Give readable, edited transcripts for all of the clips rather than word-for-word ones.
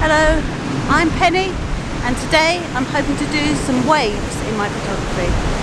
Hello, I'm Penny and today I'm hoping to do some waves in my photography.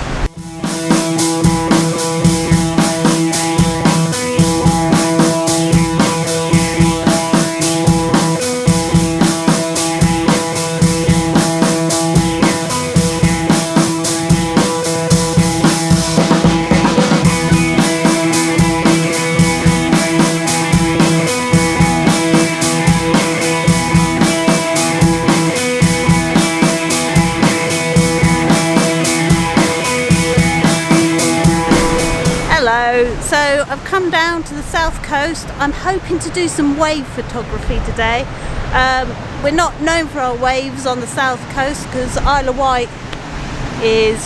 So I've come down to the south coast. I'm hoping to do some wave photography today. We're not known for our waves on the south coast because Isle of Wight is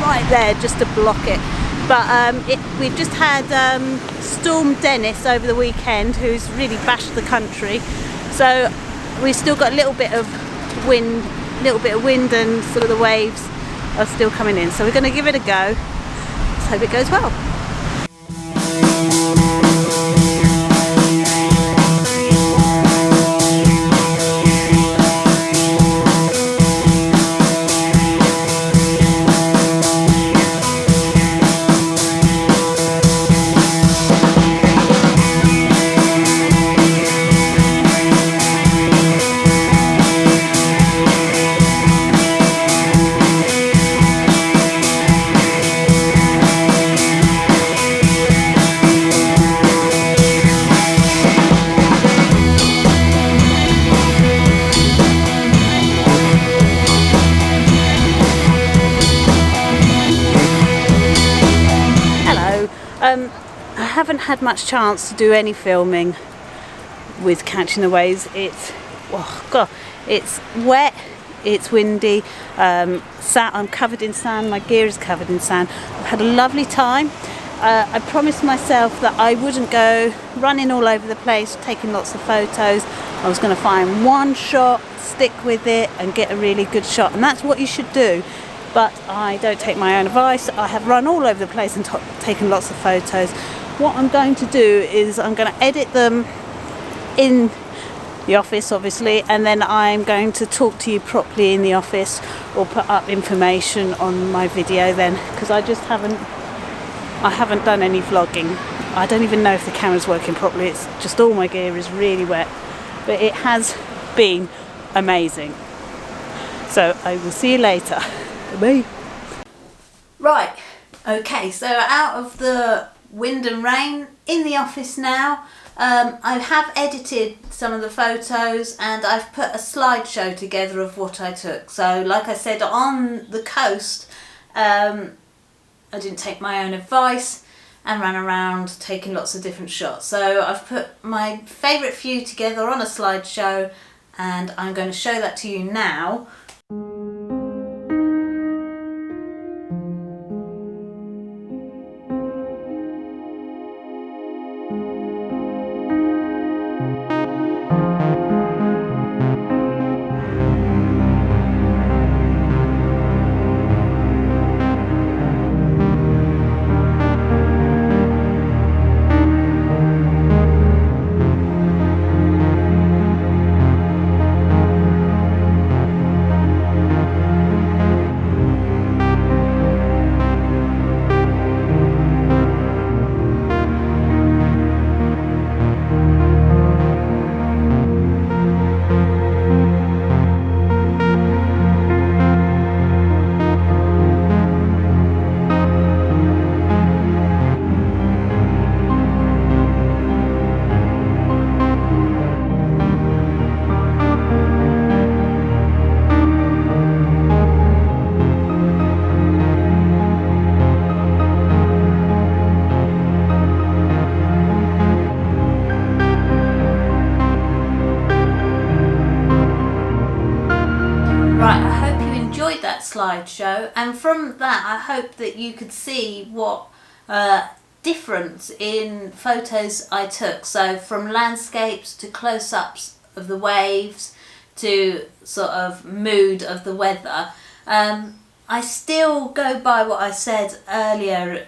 right there just to block it. But we've just had Storm Dennis over the weekend, who's really bashed the country. So we've still got a little bit of wind, and sort of the waves are still coming in. So we're going to give it a go. Let's hope it goes well. I haven't had much chance to do any filming with catching the waves. It's wet, it's windy, I'm covered in sand, my gear is covered in sand. I've had a lovely time. I promised myself that I wouldn't go running all over the place, taking lots of photos. I was going to find one shot, stick with it and get a really good shot, and that's what you should do. But I don't take my own advice. I have run all over the place and taken lots of photos. What I'm going to do is I'm going to edit them in the office, obviously, and then I'm going to talk to you properly in the office or put up information on my video then, because I haven't done any vlogging. I don't even know if the camera's working properly. It's just all my gear is really wet, but it has been amazing. So I will see you later. Bye. Right, okay, so out of the wind and rain, in the office now. I have edited some of the photos and I've put a slideshow together of what I took. So like I said, on the coast, I didn't take my own advice and ran around taking lots of different shots. So I've put my favourite few together on a slideshow and I'm going to show that to you now. Slideshow, and from that I hope that you could see what difference in photos I took. So from landscapes to close-ups of the waves to sort of mood of the weather. I still go by what I said earlier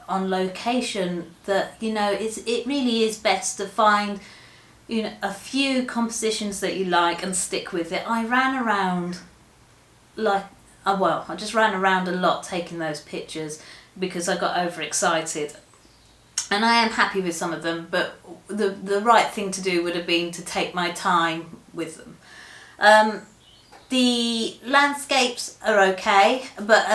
on location, that, you know, it really is best to find a few compositions that you like and stick with it. I ran around I just ran around a lot taking those pictures because I got overexcited. And I am happy with some of them, but the right thing to do would have been to take my time with them. The landscapes are okay, but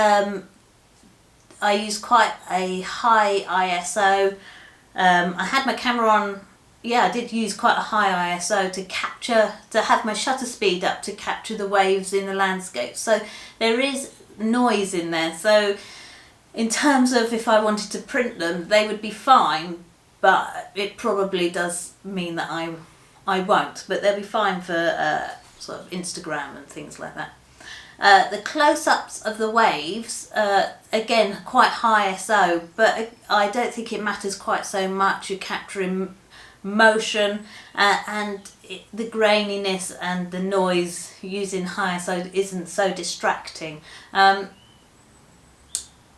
I use quite a high ISO. I had my camera on, I did use quite a high ISO to have my shutter speed up to capture the waves in the landscape. So there is noise in there. So in terms of if I wanted to print them, they would be fine, but it probably does mean that I won't. But they'll be fine for sort of Instagram and things like that. The close-ups of the waves, again, quite high ISO, but I don't think it matters quite so much. You're capturing motion and the graininess and the noise using high ISO isn't so distracting.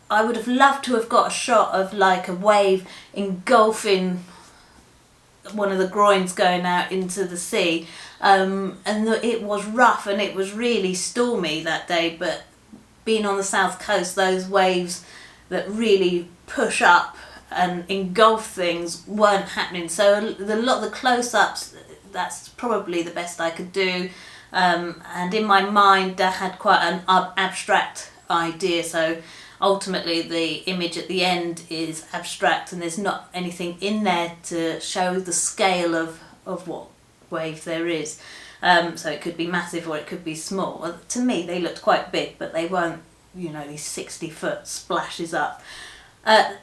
I would have loved to have got a shot of like a wave engulfing one of the groins going out into the sea, and it was rough and it was really stormy that day, but being on the south coast, those waves that really push up and engulf things weren't happening. So a lot of the close-ups, that's probably the best I could do, and in my mind I had quite an abstract idea, so ultimately the image at the end is abstract and there's not anything in there to show the scale of what wave there is. So it could be massive or it could be small. To me they looked quite big, but they weren't, these 60-foot splashes up.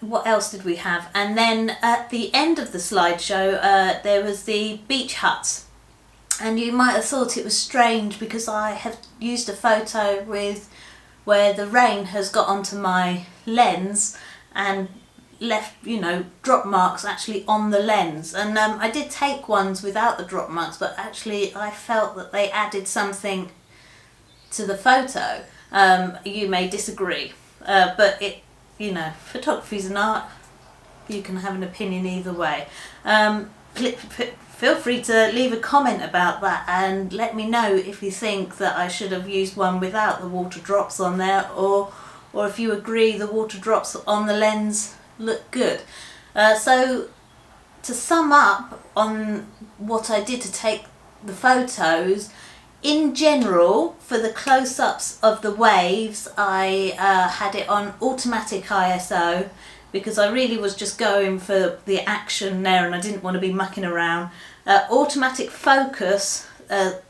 What else did we have? And then at the end of the slideshow there was the beach huts. And you might have thought it was strange because I have used a photo where the rain has got onto my lens and left, drop marks actually on the lens. And I did take ones without the drop marks, but actually I felt that they added something to the photo. You may disagree, but photography is an art. You can have an opinion either way. Feel free to leave a comment about that and let me know if you think that I should have used one without the water drops on there, or if you agree the water drops on the lens look good. So to sum up on what I did to take the photos, in general, for the close-ups of the waves, I had it on automatic ISO because I really was just going for the action there and I didn't want to be mucking around. Automatic focus, and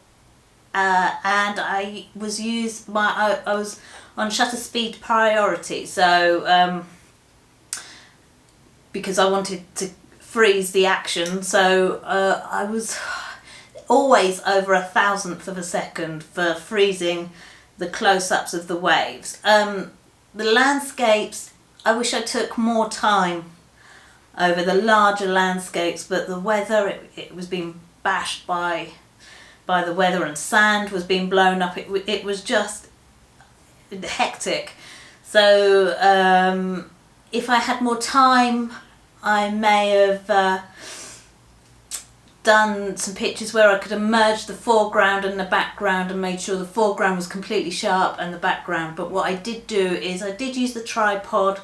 I was I was on shutter speed priority, so because I wanted to freeze the action, so I was always over 1,000th of a second for freezing the close-ups of the waves. The landscapes, I wish I took more time over the larger landscapes, but the weather, it was being bashed by the weather, and sand was being blown up. It was just hectic. So if I had more time, I may have done some pictures where I could have merged the foreground and the background and made sure the foreground was completely sharp and the background. But what I did do is I did use the tripod.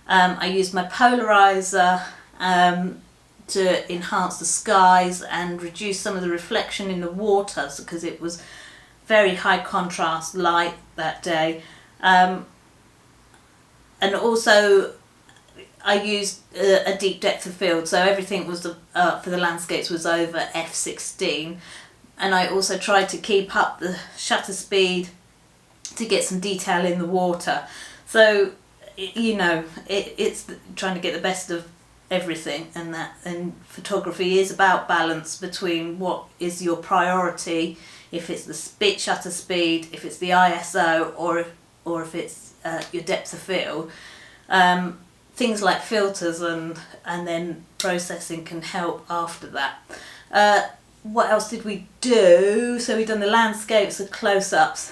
I used my polarizer to enhance the skies and reduce some of the reflection in the water because it was very high contrast light that day. And also I used a deep depth of field, so everything was for the landscapes was over f16, and I also tried to keep up the shutter speed to get some detail in the water. So it's trying to get the best of everything, and photography is about balance between what is your priority, if it's the shutter speed, if it's the ISO, or if it's your depth of field. Things like filters and then processing can help after that. What else did we do? So we've done the landscapes, the close-ups.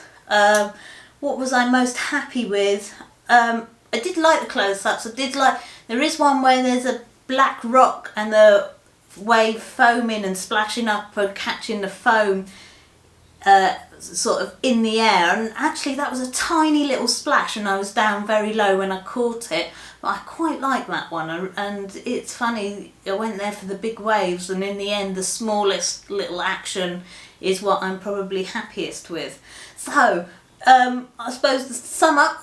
What was I most happy with? I did like the close-ups. There is one where there's a black rock and the wave foaming and splashing up and catching the foam sort of in the air, and actually that was a tiny little splash and I was down very low when I caught it, but I quite like that one. And it's funny, I went there for the big waves, and in the end the smallest little action is what I'm probably happiest with. So I suppose to sum up,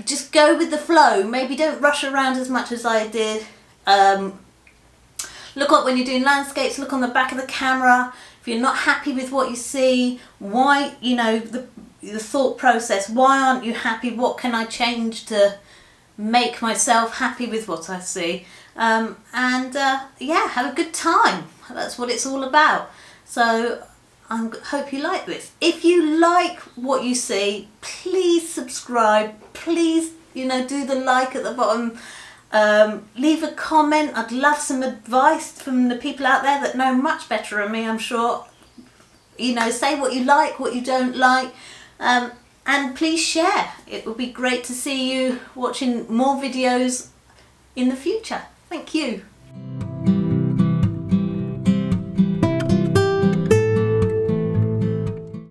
just go with the flow. Maybe don't rush around as much as I did. Look up when you're doing landscapes, look on the back of the camera. If you're not happy with what you see, why, the thought process, why aren't you happy? What can I change to make myself happy with what I see? Yeah, have a good time. That's what it's all about. So I hope you like this. If you like what you see, please subscribe. Please, do the like at the bottom. Leave a comment. I'd love some advice from the people out there that know much better than me, I'm sure. Say what you like, what you don't like, and please share. It would be great to see you watching more videos in the future. Thank you.